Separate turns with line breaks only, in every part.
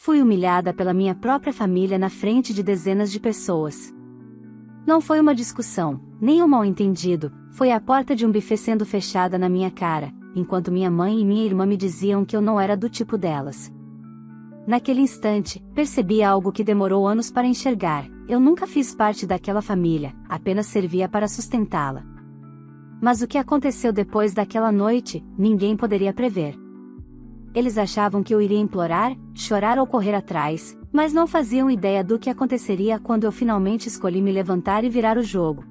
fui humilhada pela minha própria família na frente de dezenas de pessoas. Não foi uma discussão, nem um mal-entendido, foi a porta de um buffet sendo fechada na minha cara, enquanto minha mãe e minha irmã me diziam que eu não era do tipo delas. Naquele instante, percebi algo que demorou anos para enxergar: eu nunca fiz parte daquela família, apenas servia para sustentá-la. Mas o que aconteceu depois daquela noite, ninguém poderia prever. Eles achavam que eu iria implorar, chorar ou correr atrás, mas não faziam ideia do que aconteceria quando eu finalmente escolhi me levantar e virar o jogo.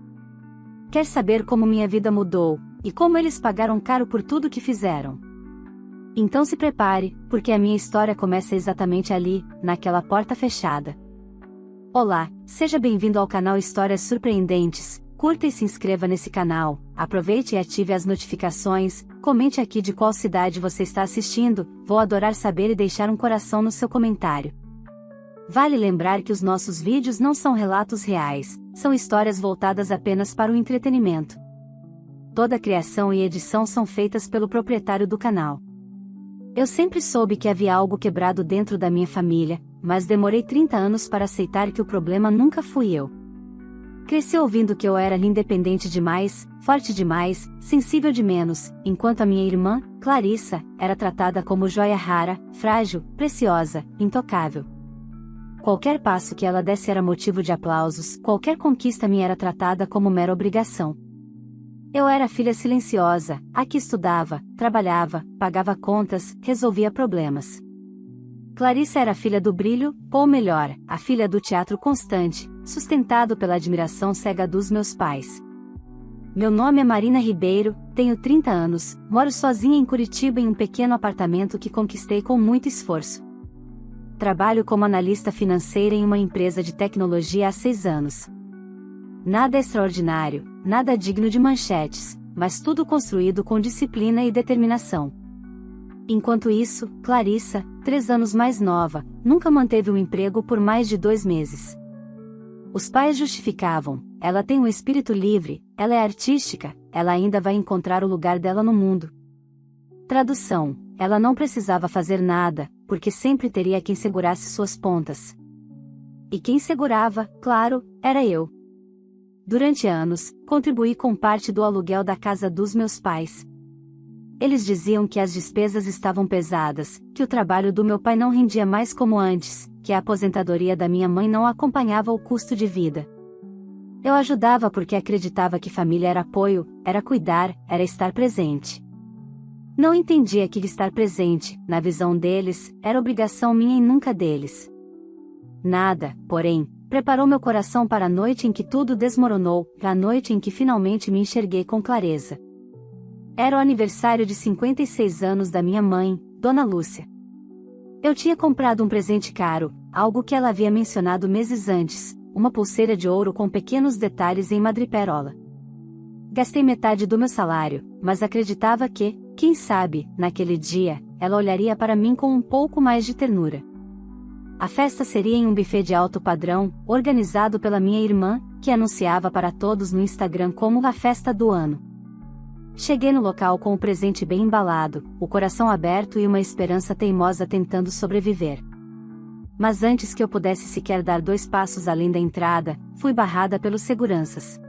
Quer saber como minha vida mudou, e como eles pagaram caro por tudo que fizeram? Então se prepare, porque a minha história começa exatamente ali, naquela porta fechada. Olá, seja bem-vindo ao canal Histórias Surpreendentes. Curta e se inscreva nesse canal, aproveite e ative as notificações, comente aqui de qual cidade você está assistindo, vou adorar saber e deixar um coração no seu comentário. Vale lembrar que os nossos vídeos não são relatos reais, são histórias voltadas apenas para o entretenimento. Toda a criação e edição são feitas pelo proprietário do canal. Eu sempre soube que havia algo quebrado dentro da minha família, mas demorei 30 anos para aceitar que o problema nunca fui eu. Cresci ouvindo que eu era independente demais, forte demais, sensível de menos, enquanto a minha irmã, Clarissa, era tratada como joia rara, frágil, preciosa, intocável. Qualquer passo que ela desse era motivo de aplausos, qualquer conquista minha era tratada como mera obrigação. Eu era a filha silenciosa, a que estudava, trabalhava, pagava contas, resolvia problemas. Clarissa era a filha do brilho, ou melhor, a filha do teatro constante, sustentado pela admiração cega dos meus pais. Meu nome é Marina Ribeiro, tenho 30 anos, moro sozinha em Curitiba em um pequeno apartamento que conquistei com muito esforço. Trabalho como analista financeira em uma empresa de tecnologia há 6 anos. Nada extraordinário, nada digno de manchetes, mas tudo construído com disciplina e determinação. Enquanto isso, Clarissa, 3 anos mais nova, nunca manteve um emprego por mais de 2 meses. Os pais justificavam: ela tem um espírito livre, ela é artística, ela ainda vai encontrar o lugar dela no mundo. Tradução: ela não precisava fazer nada, porque sempre teria quem segurasse suas pontas. E quem segurava, claro, era eu. Durante anos, contribuí com parte do aluguel da casa dos meus pais. Eles diziam que as despesas estavam pesadas, que o trabalho do meu pai não rendia mais como antes, que a aposentadoria da minha mãe não acompanhava o custo de vida. Eu ajudava porque acreditava que família era apoio, era cuidar, era estar presente. Não entendia que estar presente, na visão deles, era obrigação minha e nunca deles. Nada, porém, preparou meu coração para a noite em que tudo desmoronou, para a noite em que finalmente me enxerguei com clareza. Era o aniversário de 56 anos da minha mãe, Dona Lúcia. Eu tinha comprado um presente caro, algo que ela havia mencionado meses antes, uma pulseira de ouro com pequenos detalhes em madreperola. Gastei metade do meu salário, mas acreditava que, quem sabe, naquele dia, ela olharia para mim com um pouco mais de ternura. A festa seria em um buffet de alto padrão, organizado pela minha irmã, que anunciava para todos no Instagram como a festa do ano. Cheguei no local com o presente bem embalado, o coração aberto e uma esperança teimosa tentando sobreviver. Mas antes que eu pudesse sequer dar 2 passos além da entrada, fui barrada pelos seguranças.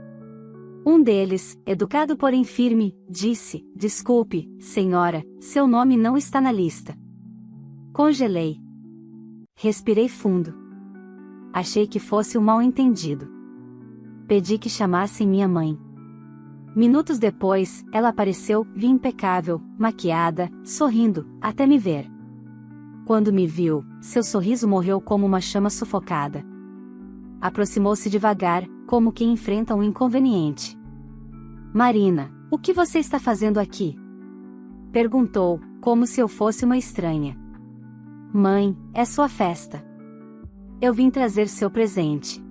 Um deles, educado porém firme, disse: "Desculpe, senhora, seu nome não está na lista." Congelei. Respirei fundo. Achei que fosse um mal-entendido. Pedi que chamassem minha mãe. Minutos depois, ela apareceu, impecável, maquiada, sorrindo, até me ver. Quando me viu, seu sorriso morreu como uma chama sufocada. Aproximou-se devagar, como quem enfrenta um inconveniente. "Marina, o que você está fazendo aqui?" Perguntou, como se eu fosse uma estranha. "Mãe, é sua festa. Eu vim trazer seu presente."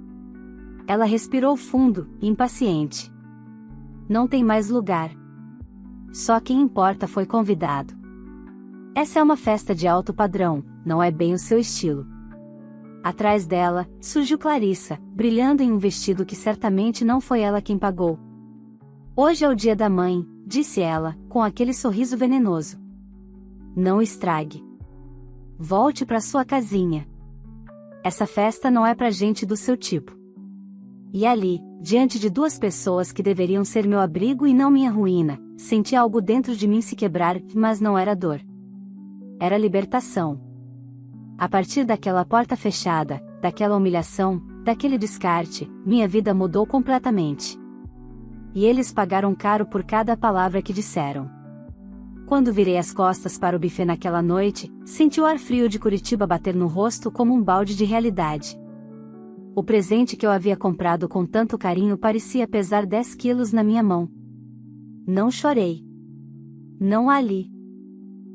Ela respirou fundo, impaciente. "Não tem mais lugar. Só quem importa foi convidado. Essa é uma festa de alto padrão, não é bem o seu estilo." Atrás dela, surgiu Clarissa, brilhando em um vestido que certamente não foi ela quem pagou. "Hoje é o dia da mãe", disse ela, com aquele sorriso venenoso. "Não estrague. volte para sua casinha. Essa festa não é pra gente do seu tipo. E ali, diante de duas pessoas que deveriam ser meu abrigo e não minha ruína, senti algo dentro de mim se quebrar, mas não era dor. Era libertação. A partir daquela porta fechada, daquela humilhação, daquele descarte, minha vida mudou completamente. E eles pagaram caro por cada palavra que disseram. Quando virei as costas para o buffet naquela noite, senti o ar frio de Curitiba bater no rosto como um balde de realidade. O presente que eu havia comprado com tanto carinho parecia pesar 10 quilos na minha mão. Não chorei. Não ali.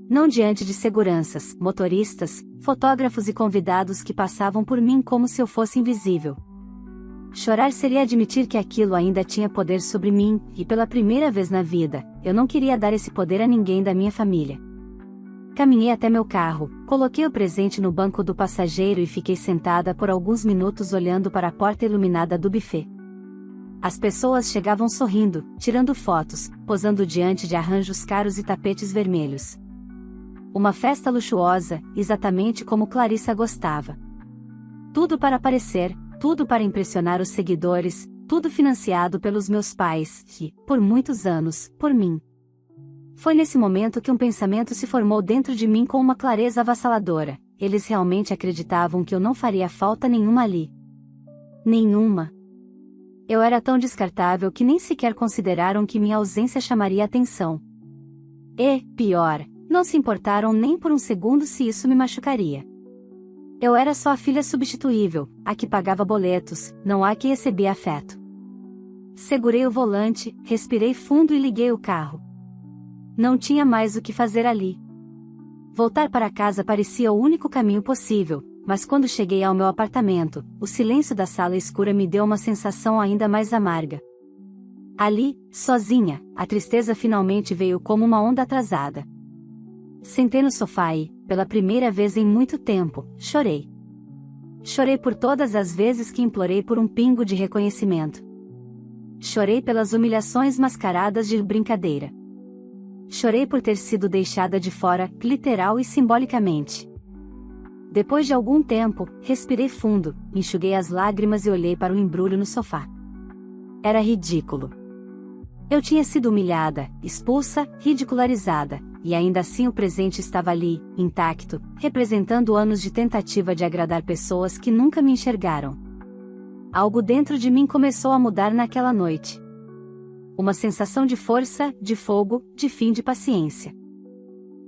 Não diante de seguranças, motoristas, fotógrafos e convidados que passavam por mim como se eu fosse invisível. Chorar seria admitir que aquilo ainda tinha poder sobre mim, e pela primeira vez na vida, eu não queria dar esse poder a ninguém da minha família. Caminhei até meu carro, coloquei o presente no banco do passageiro e fiquei sentada por alguns minutos olhando para a porta iluminada do buffet. As pessoas chegavam sorrindo, tirando fotos, posando diante de arranjos caros e tapetes vermelhos. Uma festa luxuosa, exatamente como Clarissa gostava. Tudo para aparecer, tudo para impressionar os seguidores, tudo financiado pelos meus pais, e, por muitos anos, por mim. Foi nesse momento que um pensamento se formou dentro de mim com uma clareza avassaladora: eles realmente acreditavam que eu não faria falta nenhuma ali. Nenhuma. Eu era tão descartável que nem sequer consideraram que minha ausência chamaria atenção. E, pior, não se importaram nem por um segundo se isso me machucaria. Eu era só a filha substituível, a que pagava boletos, não a que recebia afeto. Segurei o volante, respirei fundo e liguei o carro. Não tinha mais o que fazer ali. Voltar para casa parecia o único caminho possível, mas quando cheguei ao meu apartamento, o silêncio da sala escura me deu uma sensação ainda mais amarga. Ali, sozinha, a tristeza finalmente veio como uma onda atrasada. Sentei no sofá e, pela primeira vez em muito tempo, chorei. Chorei por todas as vezes que implorei por um pingo de reconhecimento. Chorei pelas humilhações mascaradas de brincadeira. Chorei por ter sido deixada de fora, literal e simbolicamente. Depois de algum tempo, respirei fundo, enxuguei as lágrimas e olhei para o embrulho no sofá. Era ridículo. Eu tinha sido humilhada, expulsa, ridicularizada, e ainda assim o presente estava ali, intacto, representando anos de tentativa de agradar pessoas que nunca me enxergaram. Algo dentro de mim começou a mudar naquela noite. Uma sensação de força, de fogo, de fim de paciência.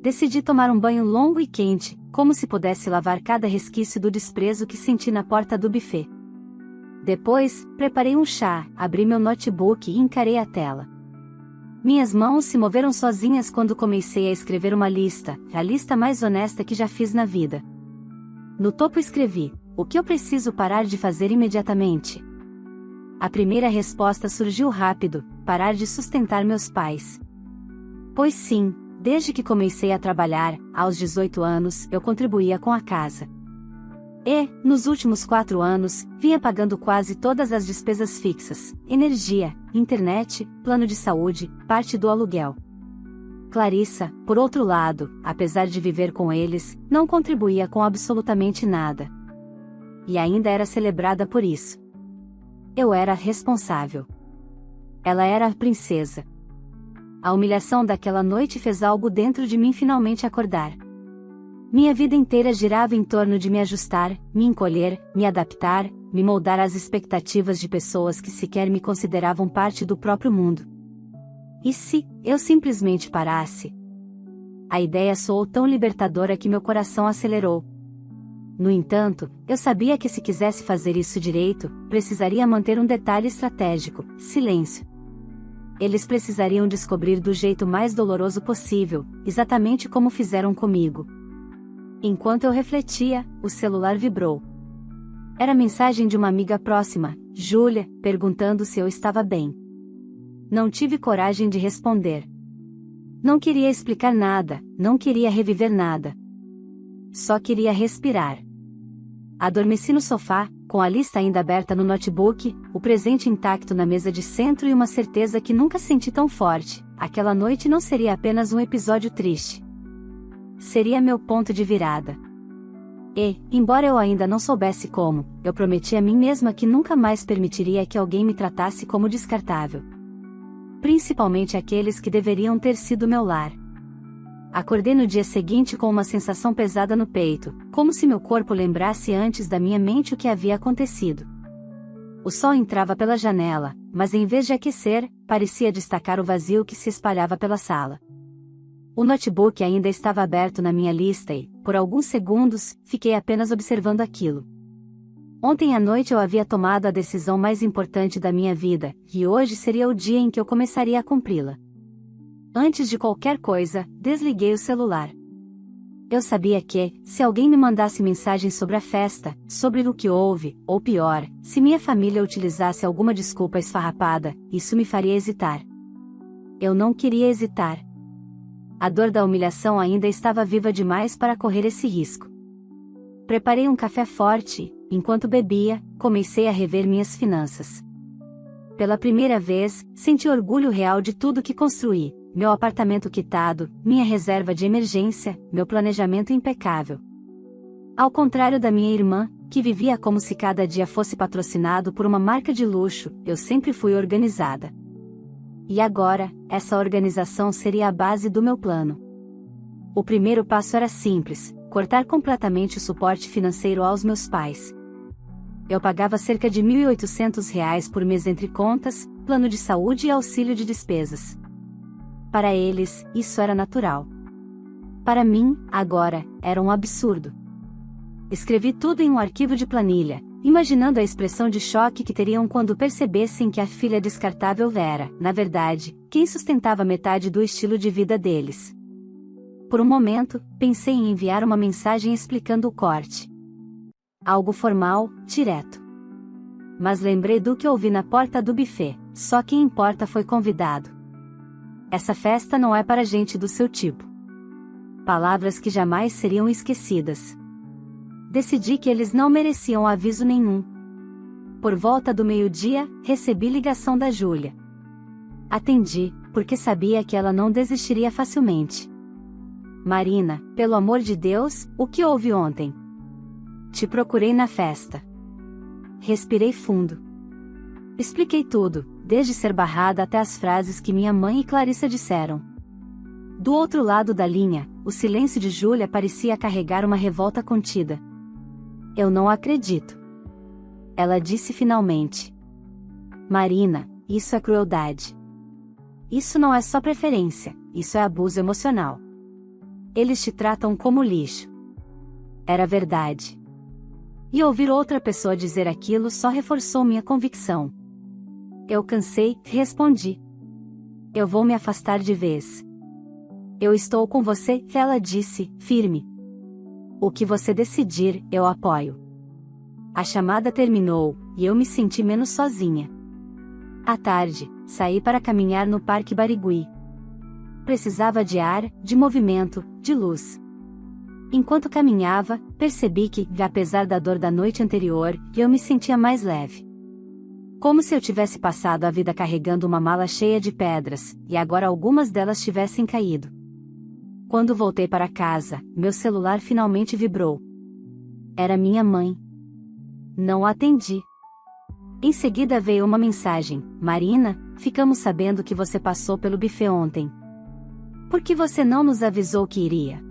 Decidi tomar um banho longo e quente, como se pudesse lavar cada resquício do desprezo que senti na porta do buffet. Depois, preparei um chá, abri meu notebook e encarei a tela. Minhas mãos se moveram sozinhas quando comecei a escrever uma lista, a lista mais honesta que já fiz na vida. No topo escrevi: o que eu preciso parar de fazer imediatamente? A primeira resposta surgiu rápido: parar de sustentar meus pais. Pois sim, desde que comecei a trabalhar, aos 18 anos, eu contribuía com a casa. E, nos últimos 4 anos, vinha pagando quase todas as despesas fixas: energia, internet, plano de saúde, parte do aluguel. Clarissa, por outro lado, apesar de viver com eles, não contribuía com absolutamente nada. E ainda era celebrada por isso. Eu era a responsável. Ela era a princesa. A humilhação daquela noite fez algo dentro de mim finalmente acordar. Minha vida inteira girava em torno de me ajustar, me encolher, me adaptar, me moldar às expectativas de pessoas que sequer me consideravam parte do próprio mundo. E se eu simplesmente parasse? A ideia soou tão libertadora que meu coração acelerou. No entanto, eu sabia que se quisesse fazer isso direito, precisaria manter um detalhe estratégico: silêncio. Eles precisariam descobrir do jeito mais doloroso possível, exatamente como fizeram comigo. Enquanto eu refletia, o celular vibrou. Era a mensagem de uma amiga próxima, Júlia, perguntando se eu estava bem. Não tive coragem de responder. Não queria explicar nada, não queria reviver nada. Só queria respirar. Adormeci no sofá, com a lista ainda aberta no notebook, o presente intacto na mesa de centro e uma certeza que nunca senti tão forte: aquela noite não seria apenas um episódio triste. Seria meu ponto de virada. E, embora eu ainda não soubesse como, eu prometi a mim mesma que nunca mais permitiria que alguém me tratasse como descartável. Principalmente aqueles que deveriam ter sido meu lar. Acordei no dia seguinte com uma sensação pesada no peito, como se meu corpo lembrasse antes da minha mente o que havia acontecido. O sol entrava pela janela, mas em vez de aquecer, parecia destacar o vazio que se espalhava pela sala. O notebook ainda estava aberto na minha lista e, por alguns segundos, fiquei apenas observando aquilo. Ontem à noite eu havia tomado a decisão mais importante da minha vida, e hoje seria o dia em que eu começaria a cumpri-la. Antes de qualquer coisa, desliguei o celular. Eu sabia que, se alguém me mandasse mensagem sobre a festa, sobre o que houve, ou pior, se minha família utilizasse alguma desculpa esfarrapada, isso me faria hesitar. Eu não queria hesitar. A dor da humilhação ainda estava viva demais para correr esse risco. Preparei um café forte, e, enquanto bebia, comecei a rever minhas finanças. Pela primeira vez, senti orgulho real de tudo que construí. Meu apartamento quitado, minha reserva de emergência, meu planejamento impecável. Ao contrário da minha irmã, que vivia como se cada dia fosse patrocinado por uma marca de luxo, eu sempre fui organizada. E agora, essa organização seria a base do meu plano. O primeiro passo era simples: cortar completamente o suporte financeiro aos meus pais. Eu pagava cerca de R$ 1.800 por mês entre contas, plano de saúde e auxílio de despesas. Para eles, isso era natural. Para mim, agora, era um absurdo. Escrevi tudo em um arquivo de planilha, imaginando a expressão de choque que teriam quando percebessem que a filha descartável era, na verdade, quem sustentava metade do estilo de vida deles. Por um momento, pensei em enviar uma mensagem explicando o corte. Algo formal, direto. Mas lembrei do que ouvi na porta do buffet: só quem importa foi convidado. Essa festa não é para gente do seu tipo. Palavras que jamais seriam esquecidas. Decidi que eles não mereciam aviso nenhum. Por volta do meio-dia, recebi ligação da Júlia. Atendi, porque sabia que ela não desistiria facilmente. Marina, pelo amor de Deus, o que houve ontem? Te procurei na festa. Respirei fundo. Expliquei tudo, desde ser barrada até as frases que minha mãe e Clarissa disseram. Do outro lado da linha, o silêncio de Júlia parecia carregar uma revolta contida. Eu não acredito. Ela disse finalmente. Marina, isso é crueldade. Isso não é só preferência, isso é abuso emocional. Eles te tratam como lixo. Era verdade. E ouvir outra pessoa dizer aquilo só reforçou minha convicção. Eu cansei, respondi. Eu vou me afastar de vez. Eu estou com você, ela disse, firme. O que você decidir, eu apoio. A chamada terminou, e eu me senti menos sozinha. À tarde, saí para caminhar no Parque Barigui. Precisava de ar, de movimento, de luz. Enquanto caminhava, percebi que, apesar da dor da noite anterior, eu me sentia mais leve. Como se eu tivesse passado a vida carregando uma mala cheia de pedras, e agora algumas delas tivessem caído. Quando voltei para casa, meu celular finalmente vibrou. Era minha mãe. Não atendi. Em seguida veio uma mensagem: Marina, ficamos sabendo que você passou pelo buffet ontem. Por que você não nos avisou que iria?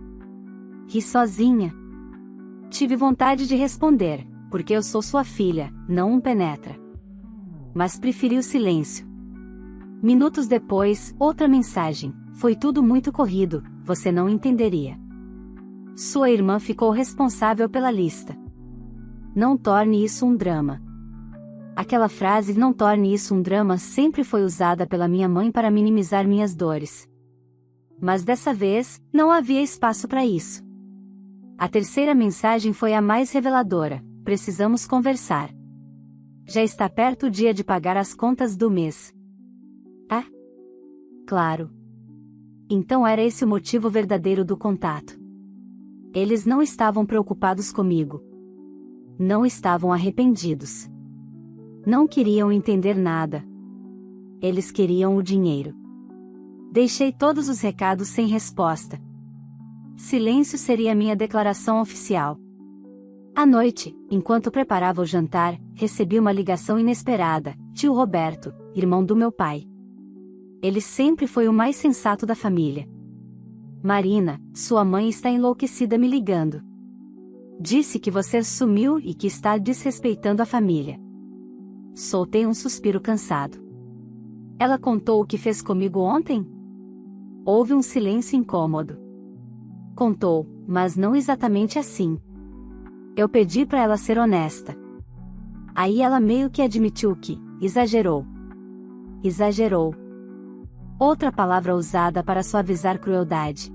Ri sozinha. Tive vontade de responder, porque eu sou sua filha, não um penetra. Mas preferi o silêncio. Minutos depois, outra mensagem: foi tudo muito corrido, você não entenderia. Sua irmã ficou responsável pela lista. Não torne isso um drama. Aquela frase "não torne isso um drama" sempre foi usada pela minha mãe para minimizar minhas dores. Mas dessa vez, não havia espaço para isso. A terceira mensagem foi a mais reveladora: precisamos conversar. Já está perto o dia de pagar as contas do mês. Ah? Claro. Então era esse o motivo verdadeiro do contato. Eles não estavam preocupados comigo. Não estavam arrependidos. Não queriam entender nada. Eles queriam o dinheiro. Deixei todos os recados sem resposta. Silêncio seria minha declaração oficial. À noite, enquanto preparava o jantar, recebi uma ligação inesperada: tio Roberto, irmão do meu pai. Ele sempre foi o mais sensato da família. Marina, sua mãe está enlouquecida me ligando. Disse que você sumiu e que está desrespeitando a família. Soltei um suspiro cansado. Ela contou o que fez comigo ontem? Houve um silêncio incômodo. Contou, mas não exatamente assim. Eu pedi para ela ser honesta. Aí ela meio que admitiu que exagerou. Exagerou. Outra palavra usada para suavizar crueldade.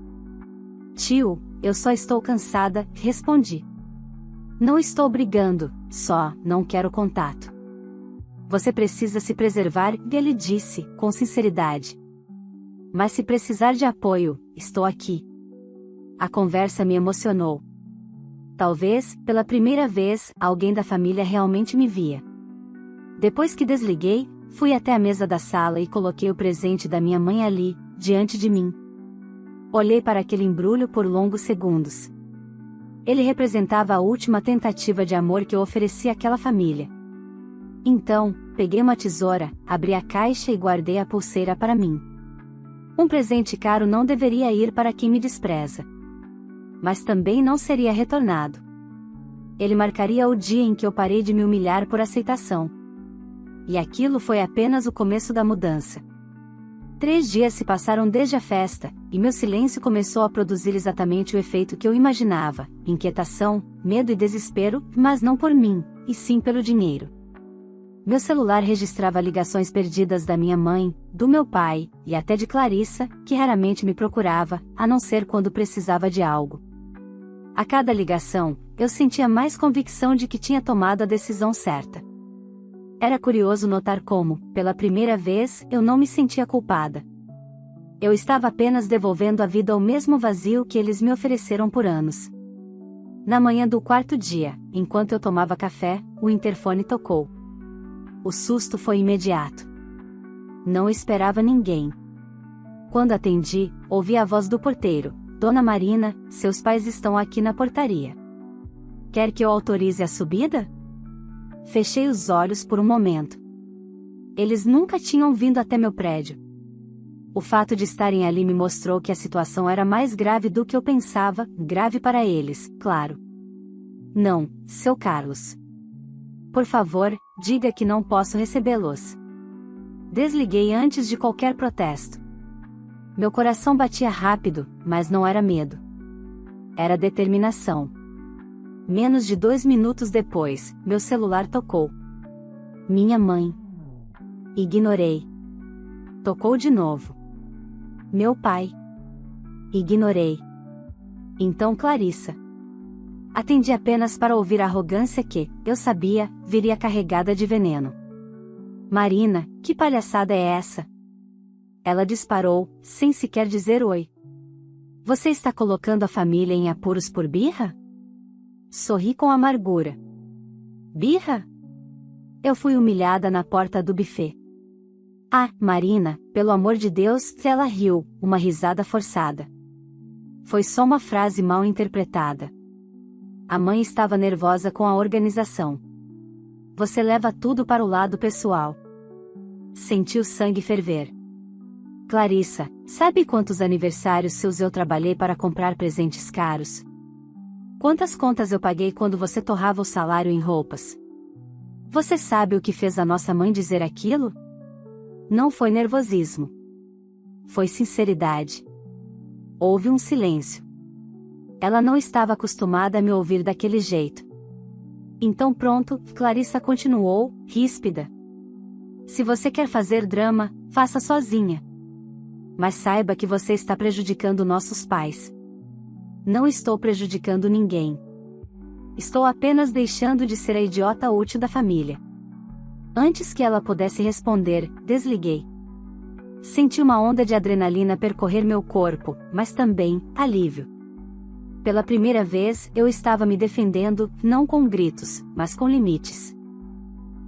Tio, eu só estou cansada, respondi. Não estou brigando, só não quero contato. Você precisa se preservar, ele disse, com sinceridade. Mas se precisar de apoio, estou aqui. A conversa me emocionou. Talvez, pela primeira vez, alguém da família realmente me via. Depois que desliguei, fui até a mesa da sala e coloquei o presente da minha mãe ali, diante de mim. Olhei para aquele embrulho por longos segundos. Ele representava a última tentativa de amor que eu ofereci àquela família. Então, peguei uma tesoura, abri a caixa e guardei a pulseira para mim. Um presente caro não deveria ir para quem me despreza. Mas também não seria retornado. Ele marcaria o dia em que eu parei de me humilhar por aceitação. E aquilo foi apenas o começo da mudança. 3 dias se passaram desde a festa, e meu silêncio começou a produzir exatamente o efeito que eu imaginava: inquietação, medo e desespero, mas não por mim, e sim pelo dinheiro. Meu celular registrava ligações perdidas da minha mãe, do meu pai, e até de Clarissa, que raramente me procurava, a não ser quando precisava de algo. A cada ligação, eu sentia mais convicção de que tinha tomado a decisão certa. Era curioso notar como, pela primeira vez, eu não me sentia culpada. Eu estava apenas devolvendo à vida o mesmo vazio que eles me ofereceram por anos. Na manhã do 4º dia, enquanto eu tomava café, o interfone tocou. O susto foi imediato. Não esperava ninguém. Quando atendi, ouvi a voz do porteiro: Dona Marina, seus pais estão aqui na portaria. Quer que eu autorize a subida? Fechei os olhos por um momento. Eles nunca tinham vindo até meu prédio. O fato de estarem ali me mostrou que a situação era mais grave do que eu pensava, grave para eles, claro. Não, seu Carlos. Por favor, diga que não posso recebê-los. Desliguei antes de qualquer protesto. Meu coração batia rápido, mas não era medo. Era determinação. Menos de 2 minutos depois, meu celular tocou. Minha mãe. Ignorei. Tocou de novo. Meu pai. Ignorei. Então Clarissa. Atendi apenas para ouvir a arrogância que, eu sabia, viria carregada de veneno. Marina, que palhaçada é essa? Ela disparou, sem sequer dizer oi. Você está colocando a família em apuros por birra? Sorri com amargura. Birra? Eu fui humilhada na porta do buffet. Ah, Marina, pelo amor de Deus, ela riu, uma risada forçada. Foi só uma frase mal interpretada. A mãe estava nervosa com a organização. Você leva tudo para o lado pessoal. Senti o sangue ferver. Clarissa, sabe quantos aniversários seus eu trabalhei para comprar presentes caros? Quantas contas eu paguei quando você torrava o salário em roupas? Você sabe o que fez a nossa mãe dizer aquilo? Não foi nervosismo. Foi sinceridade. Houve um silêncio. Ela não estava acostumada a me ouvir daquele jeito. Então pronto, Clarissa continuou, ríspida. Se você quer fazer drama, faça sozinha. Mas saiba que você está prejudicando nossos pais. Não estou prejudicando ninguém. Estou apenas deixando de ser a idiota útil da família. Antes que ela pudesse responder, desliguei. Senti uma onda de adrenalina percorrer meu corpo, mas também, alívio. Pela primeira vez, eu estava me defendendo, não com gritos, mas com limites.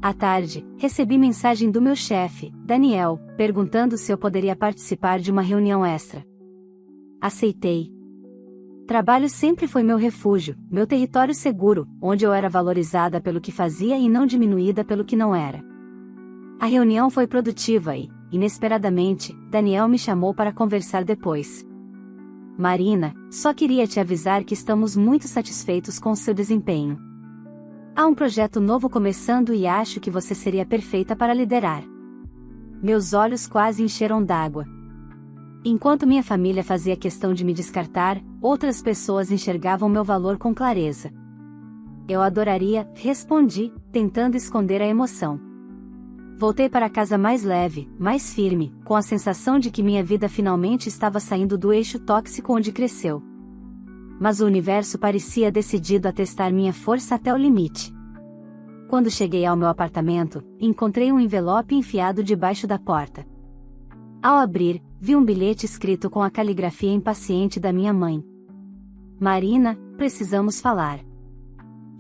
À tarde, recebi mensagem do meu chefe, Daniel, perguntando se eu poderia participar de uma reunião extra. Aceitei. Trabalho sempre foi meu refúgio, meu território seguro, onde eu era valorizada pelo que fazia e não diminuída pelo que não era. A reunião foi produtiva e, inesperadamente, Daniel me chamou para conversar depois. Marina, só queria te avisar que estamos muito satisfeitos com seu desempenho. Há um projeto novo começando e acho que você seria perfeita para liderar. Meus olhos quase encheram d'água. Enquanto minha família fazia questão de me descartar, outras pessoas enxergavam meu valor com clareza. Eu adoraria, respondi, tentando esconder a emoção. Voltei para casa mais leve, mais firme, com a sensação de que minha vida finalmente estava saindo do eixo tóxico onde cresceu. Mas o universo parecia decidido a testar minha força até o limite. Quando cheguei ao meu apartamento, encontrei um envelope enfiado debaixo da porta. Ao abrir, vi um bilhete escrito com a caligrafia impaciente da minha mãe. Marina, precisamos falar.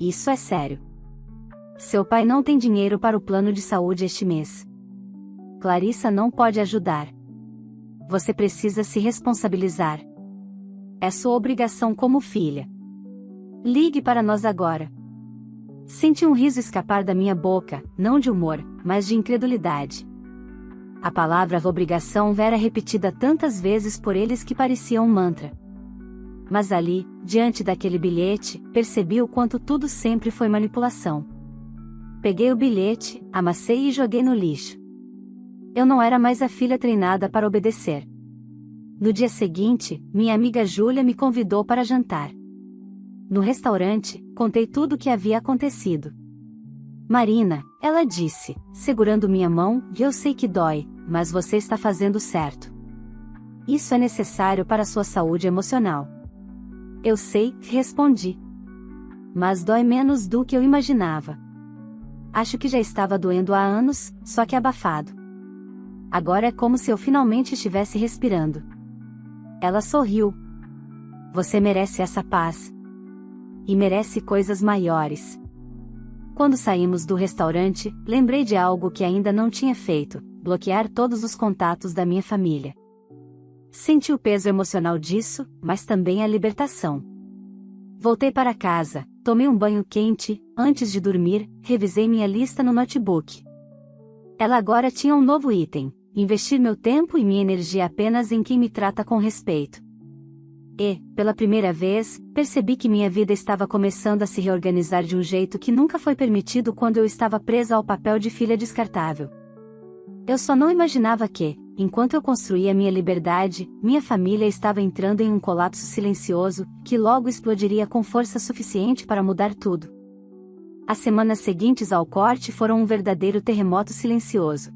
Isso é sério. Seu pai não tem dinheiro para o plano de saúde este mês. Clarissa não pode ajudar. Você precisa se responsabilizar. É sua obrigação como filha. Ligue para nós agora. Senti um riso escapar da minha boca, não de humor, mas de incredulidade. A palavra obrigação era repetida tantas vezes por eles que parecia um mantra. Mas ali, diante daquele bilhete, percebi o quanto tudo sempre foi manipulação. Peguei o bilhete, amassei e joguei no lixo. Eu não era mais a filha treinada para obedecer. No dia seguinte, minha amiga Júlia me convidou para jantar. No restaurante, contei tudo o que havia acontecido. Marina, ela disse, segurando minha mão, eu sei que dói, mas você está fazendo certo. Isso é necessário para sua saúde emocional. Eu sei, respondi. Mas dói menos do que eu imaginava. Acho que já estava doendo há anos, só que abafado. Agora é como se eu finalmente estivesse respirando. Ela sorriu. Você merece essa paz. E merece coisas maiores. Quando saímos do restaurante, lembrei de algo que ainda não tinha feito: bloquear todos os contatos da minha família. Senti o peso emocional disso, mas também a libertação. Voltei para casa, tomei um banho quente, antes de dormir, revisei minha lista no notebook. Ela agora tinha um novo item: investir meu tempo e minha energia apenas em quem me trata com respeito. E, pela primeira vez, percebi que minha vida estava começando a se reorganizar de um jeito que nunca foi permitido quando eu estava presa ao papel de filha descartável. Eu só não imaginava que, enquanto eu construía minha liberdade, minha família estava entrando em um colapso silencioso, que logo explodiria com força suficiente para mudar tudo. As semanas seguintes ao corte foram um verdadeiro terremoto silencioso.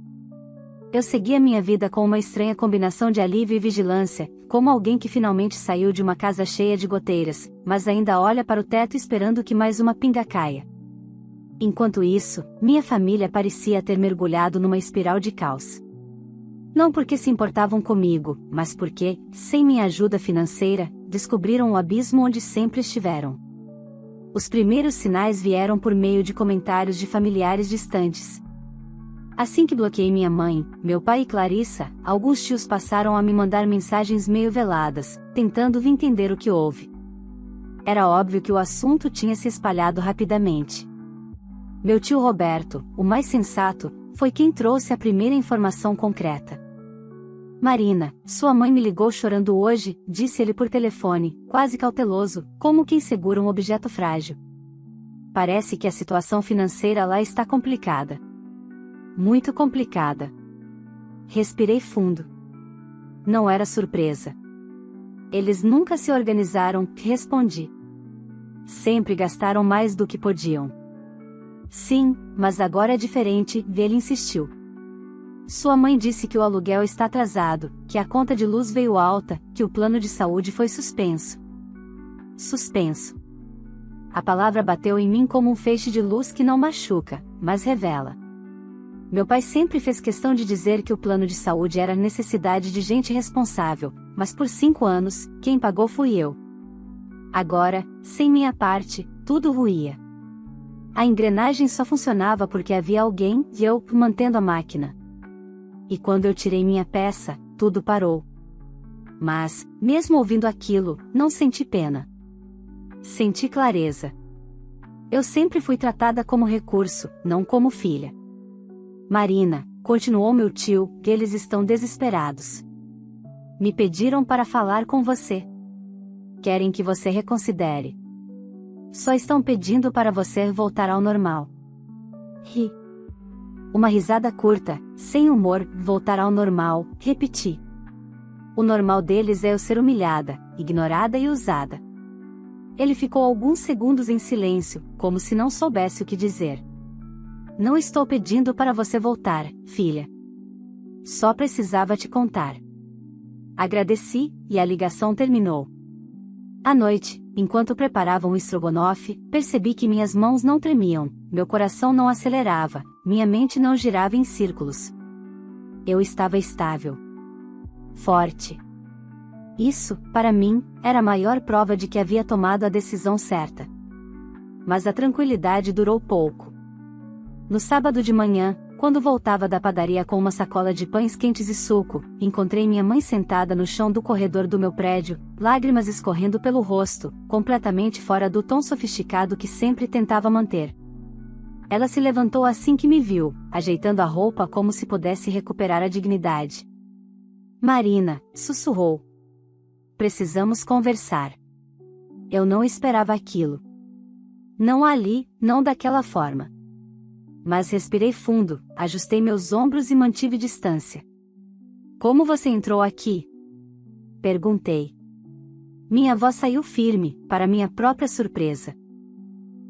Eu seguia minha vida com uma estranha combinação de alívio e vigilância, como alguém que finalmente saiu de uma casa cheia de goteiras, mas ainda olha para o teto esperando que mais uma pinga caia. Enquanto isso, minha família parecia ter mergulhado numa espiral de caos. Não porque se importavam comigo, mas porque, sem minha ajuda financeira, descobriram o abismo onde sempre estiveram. Os primeiros sinais vieram por meio de comentários de familiares distantes. Assim que bloqueei minha mãe, meu pai e Clarissa, alguns tios passaram a me mandar mensagens meio veladas, tentando entender o que houve. Era óbvio que o assunto tinha se espalhado rapidamente. Meu tio Roberto, o mais sensato, foi quem trouxe a primeira informação concreta. Marina, sua mãe me ligou chorando hoje, disse ele por telefone, quase cauteloso, como quem segura um objeto frágil. Parece que a situação financeira lá está complicada. Muito complicada. Respirei fundo. Não era surpresa. Eles nunca se organizaram, respondi. Sempre gastaram mais do que podiam. Sim, mas agora é diferente, ele insistiu. Sua mãe disse que o aluguel está atrasado, que a conta de luz veio alta, que o plano de saúde foi suspenso. Suspenso. A palavra bateu em mim como um feixe de luz que não machuca, mas revela. Meu pai sempre fez questão de dizer que o plano de saúde era necessidade de gente responsável, mas por 5 anos, quem pagou fui eu. Agora, sem minha parte, tudo ruía. A engrenagem só funcionava porque havia alguém, e eu, mantendo a máquina. E quando eu tirei minha peça, tudo parou. Mas, mesmo ouvindo aquilo, não senti pena. Senti clareza. Eu sempre fui tratada como recurso, não como filha. Marina, continuou meu tio, eles estão desesperados. Me pediram para falar com você. Querem que você reconsidere. Só estão pedindo para você voltar ao normal. Ri. Uma risada curta, sem humor, voltar ao normal, repeti. O normal deles é eu ser humilhada, ignorada e usada. Ele ficou alguns segundos em silêncio, como se não soubesse o que dizer. Não estou pedindo para você voltar, filha. Só precisava te contar. Agradeci, e a ligação terminou. À noite, enquanto preparavam o estrogonofe, percebi que minhas mãos não tremiam, meu coração não acelerava, minha mente não girava em círculos. Eu estava estável. Forte. Isso, para mim, era a maior prova de que havia tomado a decisão certa. Mas a tranquilidade durou pouco. No sábado de manhã, quando voltava da padaria com uma sacola de pães quentes e suco, encontrei minha mãe sentada no chão do corredor do meu prédio, lágrimas escorrendo pelo rosto, completamente fora do tom sofisticado que sempre tentava manter. Ela se levantou assim que me viu, ajeitando a roupa como se pudesse recuperar a dignidade. Marina, sussurrou. Precisamos conversar. Eu não esperava aquilo. Não ali, não daquela forma. Mas respirei fundo, ajustei meus ombros e mantive distância. Como você entrou aqui? Perguntei. Minha voz saiu firme, para minha própria surpresa.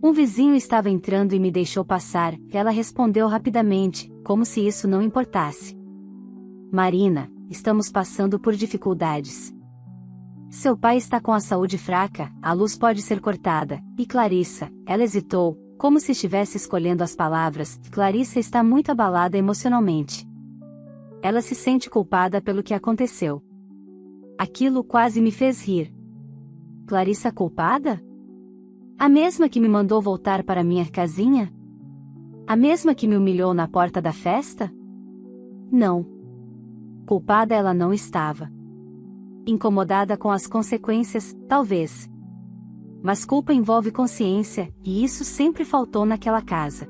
Um vizinho estava entrando e me deixou passar, ela respondeu rapidamente, como se isso não importasse. Marina, estamos passando por dificuldades. Seu pai está com a saúde fraca, a luz pode ser cortada, e Clarissa, ela hesitou, como se estivesse escolhendo as palavras, Clarissa está muito abalada emocionalmente. Ela se sente culpada pelo que aconteceu. Aquilo quase me fez rir. Clarissa culpada? A mesma que me mandou voltar para minha casinha? A mesma que me humilhou na porta da festa? Não. Culpada ela não estava. Incomodada com as consequências, talvez. Mas culpa envolve consciência, e isso sempre faltou naquela casa.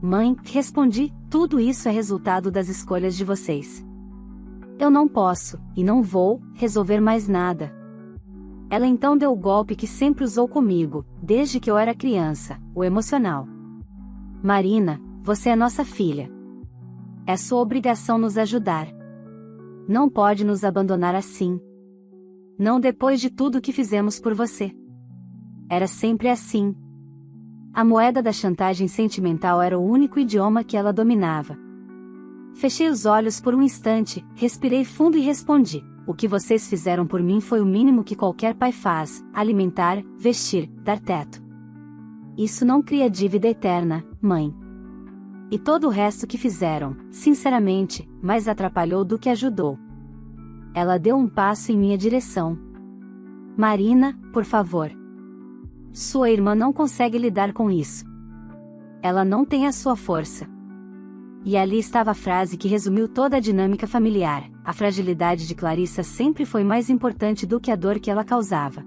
Mãe, respondi, tudo isso é resultado das escolhas de vocês. Eu não posso, e não vou, resolver mais nada. Ela então deu o golpe que sempre usou comigo, desde que eu era criança, o emocional. Marina, você é nossa filha. É sua obrigação nos ajudar. Não pode nos abandonar assim. Não depois de tudo que fizemos por você. Era sempre assim. A moeda da chantagem sentimental era o único idioma que ela dominava. Fechei os olhos por um instante, respirei fundo e respondi: o que vocês fizeram por mim foi o mínimo que qualquer pai faz: alimentar, vestir, dar teto. Isso não cria dívida eterna, mãe. E todo o resto que fizeram, sinceramente, mais atrapalhou do que ajudou. Ela deu um passo em minha direção. Marina, por favor. Sua irmã não consegue lidar com isso. Ela não tem a sua força. E ali estava a frase que resumiu toda a dinâmica familiar: a fragilidade de Clarissa sempre foi mais importante do que a dor que ela causava.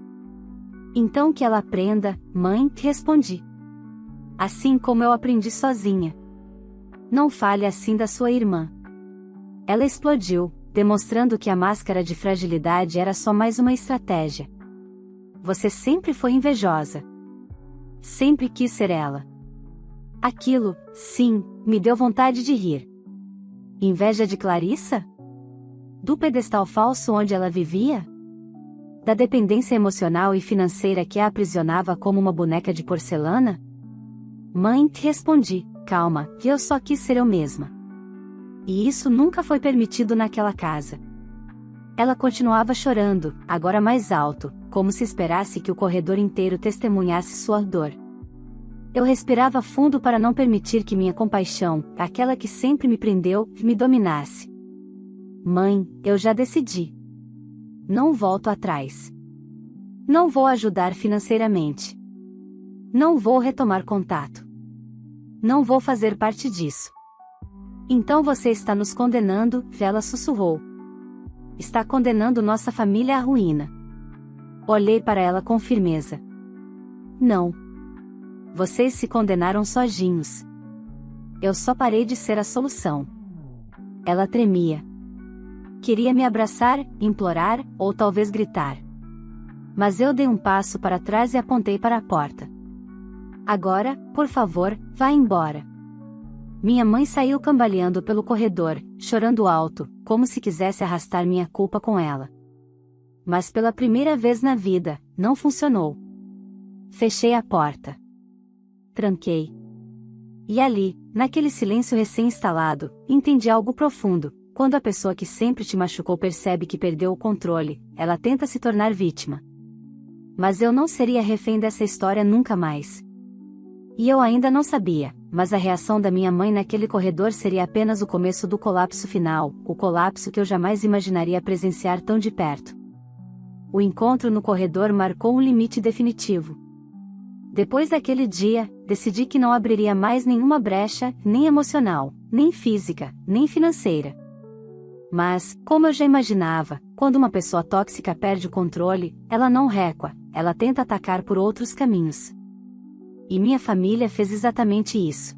Então que ela aprenda, mãe, respondi. Assim como eu aprendi sozinha. Não fale assim da sua irmã. Ela explodiu, demonstrando que a máscara de fragilidade era só mais uma estratégia. Você sempre foi invejosa. Sempre quis ser ela. Aquilo, sim, me deu vontade de rir. Inveja de Clarissa? Do pedestal falso onde ela vivia? Da dependência emocional e financeira que a aprisionava como uma boneca de porcelana? Mãe, respondi, calma, que eu só quis ser eu mesma. E isso nunca foi permitido naquela casa. Ela continuava chorando, agora mais alto, como se esperasse que o corredor inteiro testemunhasse sua dor. Eu respirava fundo para não permitir que minha compaixão, aquela que sempre me prendeu, me dominasse. Mãe, eu já decidi. Não volto atrás. Não vou ajudar financeiramente. Não vou retomar contato. Não vou fazer parte disso. Então você está nos condenando, ela sussurrou. está condenando nossa família à ruína. Olhei para ela com firmeza. Não. Vocês se condenaram sozinhos. Eu só parei de ser a solução. Ela tremia. Queria me abraçar, implorar, ou talvez gritar. Mas eu dei um passo para trás e apontei para a porta. Agora, por favor, vá embora. Minha mãe saiu cambaleando pelo corredor, chorando alto, como se quisesse arrastar minha culpa com ela. Mas pela primeira vez na vida, não funcionou. Fechei a porta. Tranquei. E ali, naquele silêncio recém-instalado, entendi algo profundo. Quando a pessoa que sempre te machucou percebe que perdeu o controle, ela tenta se tornar vítima. Mas eu não seria refém dessa história nunca mais. E eu ainda não sabia, mas a reação da minha mãe naquele corredor seria apenas o começo do colapso final, o colapso que eu jamais imaginaria presenciar tão de perto. O encontro no corredor marcou um limite definitivo. Depois daquele dia, decidi que não abriria mais nenhuma brecha, nem emocional, nem física, nem financeira. Mas, como eu já imaginava, quando uma pessoa tóxica perde o controle, ela não recua, ela tenta atacar por outros caminhos. E minha família fez exatamente isso.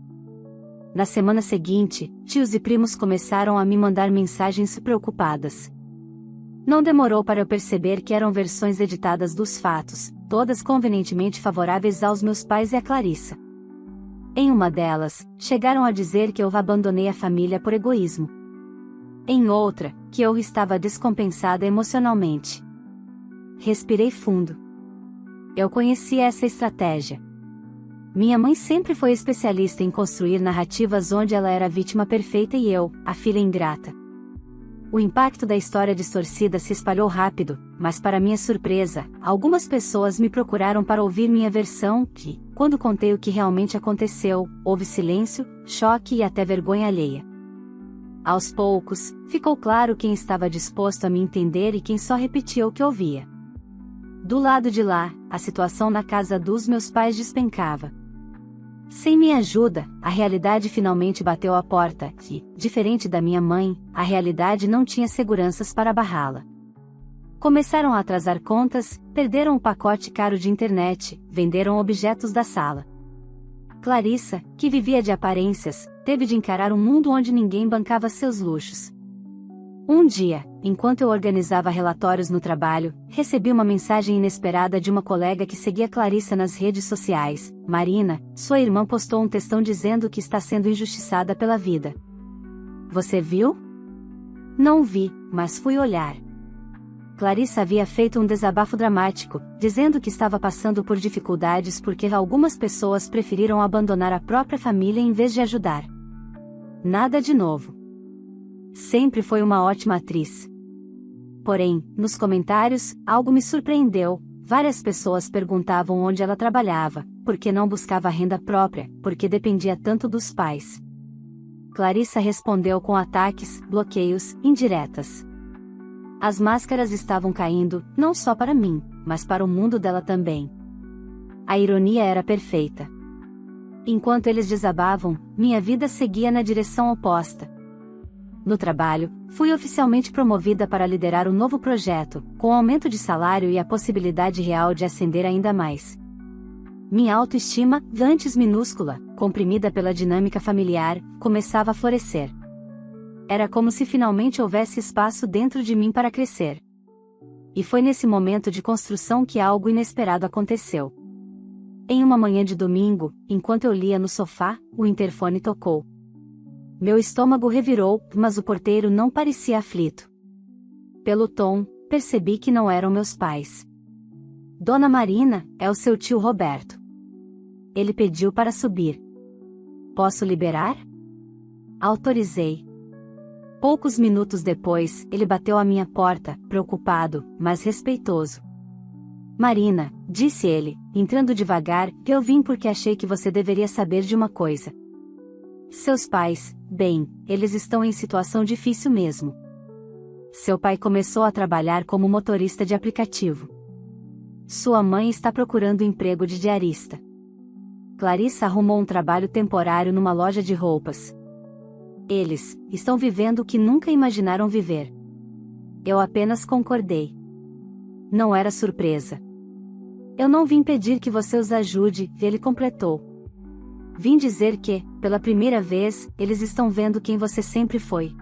Na semana seguinte, tios e primos começaram a me mandar mensagens preocupadas. Não demorou para eu perceber que eram versões editadas dos fatos, todas convenientemente favoráveis aos meus pais e a Clarissa. Em uma delas, chegaram a dizer que eu abandonei a família por egoísmo. Em outra, que eu estava descompensada emocionalmente. Respirei fundo. Eu conhecia essa estratégia. Minha mãe sempre foi especialista em construir narrativas onde ela era a vítima perfeita e eu, a filha ingrata. O impacto da história distorcida se espalhou rápido, mas para minha surpresa, algumas pessoas me procuraram para ouvir minha versão, que, quando contei o que realmente aconteceu, houve silêncio, choque e até vergonha alheia. Aos poucos, ficou claro quem estava disposto a me entender e quem só repetia o que ouvia. Do lado de lá, a situação na casa dos meus pais despencava. Sem minha ajuda, a realidade finalmente bateu à porta e, diferente da minha mãe, a realidade não tinha seguranças para barrá-la. Começaram a atrasar contas, perderam o pacote caro de internet, venderam objetos da sala. Clarissa, que vivia de aparências, teve de encarar um mundo onde ninguém bancava seus luxos. Um dia, enquanto eu organizava relatórios no trabalho, recebi uma mensagem inesperada de uma colega que seguia Clarissa nas redes sociais. Marina, sua irmã postou um textão dizendo que está sendo injustiçada pela vida. Você viu? Não vi, mas fui olhar. Clarissa havia feito um desabafo dramático, dizendo que estava passando por dificuldades porque algumas pessoas preferiram abandonar a própria família em vez de ajudar. Nada de novo. Sempre foi uma ótima atriz. Porém, nos comentários, algo me surpreendeu. Várias pessoas perguntavam onde ela trabalhava, por que não buscava renda própria, por que dependia tanto dos pais. Clarissa respondeu com ataques, bloqueios, indiretas. As máscaras estavam caindo, não só para mim, mas para o mundo dela também. A ironia era perfeita. Enquanto eles desabavam, minha vida seguia na direção oposta. No trabalho, fui oficialmente promovida para liderar um novo projeto, com aumento de salário e a possibilidade real de ascender ainda mais. Minha autoestima, antes minúscula, comprimida pela dinâmica familiar, começava a florescer. Era como se finalmente houvesse espaço dentro de mim para crescer. E foi nesse momento de construção que algo inesperado aconteceu. Em uma manhã de domingo, enquanto eu lia no sofá, o interfone tocou. Meu estômago revirou, mas o porteiro não parecia aflito. Pelo tom, percebi que não eram meus pais. Dona Marina, é o seu tio Roberto. Ele pediu para subir. Posso liberar? Autorizei. Poucos minutos depois, ele bateu à minha porta, preocupado, mas respeitoso. Marina, disse ele, entrando devagar, eu vim porque achei que você deveria saber de uma coisa. Seus pais, bem, eles estão em situação difícil mesmo. Seu pai começou a trabalhar como motorista de aplicativo. Sua mãe está procurando emprego de diarista. Clarissa arrumou um trabalho temporário numa loja de roupas. Eles estão vivendo o que nunca imaginaram viver. Eu apenas concordei. Não era surpresa. Eu não vim pedir que você os ajude, ele completou. Vim dizer que, pela primeira vez, eles estão vendo quem você sempre foi.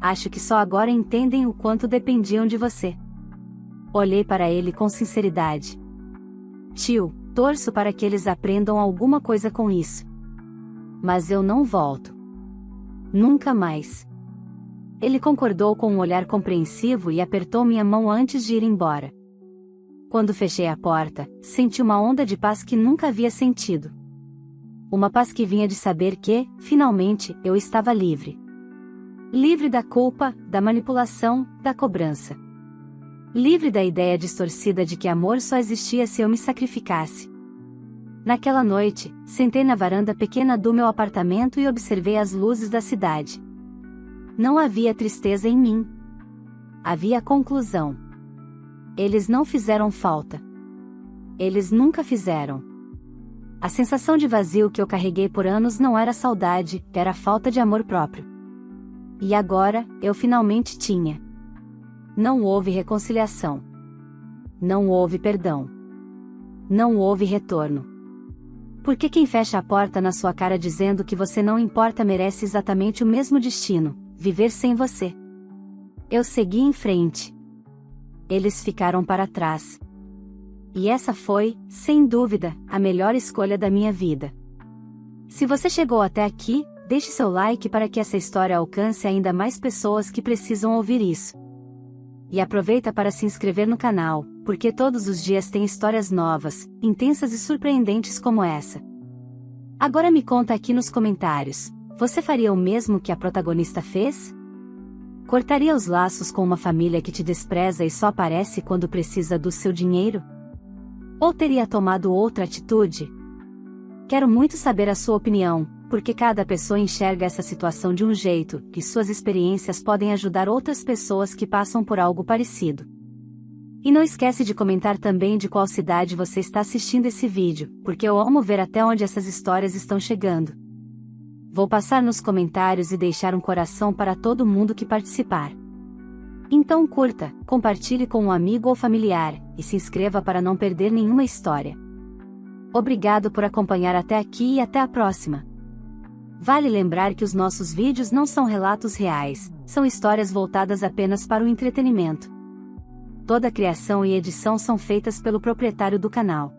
Acho que só agora entendem o quanto dependiam de você. Olhei para ele com sinceridade. Tio, torço para que eles aprendam alguma coisa com isso. Mas eu não volto. Nunca mais. Ele concordou com um olhar compreensivo e apertou minha mão antes de ir embora. Quando fechei a porta, senti uma onda de paz que nunca havia sentido. Uma paz que vinha de saber que, finalmente, eu estava livre. Livre da culpa, da manipulação, da cobrança. Livre da ideia distorcida de que amor só existia se eu me sacrificasse. Naquela noite, sentei na varanda pequena do meu apartamento e observei as luzes da cidade. Não havia tristeza em mim. Havia conclusão. Eles não fizeram falta. Eles nunca fizeram. A sensação de vazio que eu carreguei por anos não era saudade, era falta de amor próprio. E agora, eu finalmente tinha. Não houve reconciliação. Não houve perdão. Não houve retorno. Porque quem fecha a porta na sua cara dizendo que você não importa merece exatamente o mesmo destino, viver sem você. Eu segui em frente. Eles ficaram para trás. E essa foi, sem dúvida, a melhor escolha da minha vida. Se você chegou até aqui, deixe seu like para que essa história alcance ainda mais pessoas que precisam ouvir isso. E aproveita para se inscrever no canal, porque todos os dias tem histórias novas, intensas e surpreendentes como essa. Agora me conta aqui nos comentários, você faria o mesmo que a protagonista fez? Cortaria os laços com uma família que te despreza e só aparece quando precisa do seu dinheiro? Ou teria tomado outra atitude? Quero muito saber a sua opinião, porque cada pessoa enxerga essa situação de um jeito, e suas experiências podem ajudar outras pessoas que passam por algo parecido. E não esquece de comentar também de qual cidade você está assistindo esse vídeo, porque eu amo ver até onde essas histórias estão chegando. Vou passar nos comentários e deixar um coração para todo mundo que participar. Então curta, compartilhe com um amigo ou familiar, e se inscreva para não perder nenhuma história. Obrigado por acompanhar até aqui e até a próxima. Vale lembrar que os nossos vídeos não são relatos reais, são histórias voltadas apenas para o entretenimento. Toda a criação e edição são feitas pelo proprietário do canal.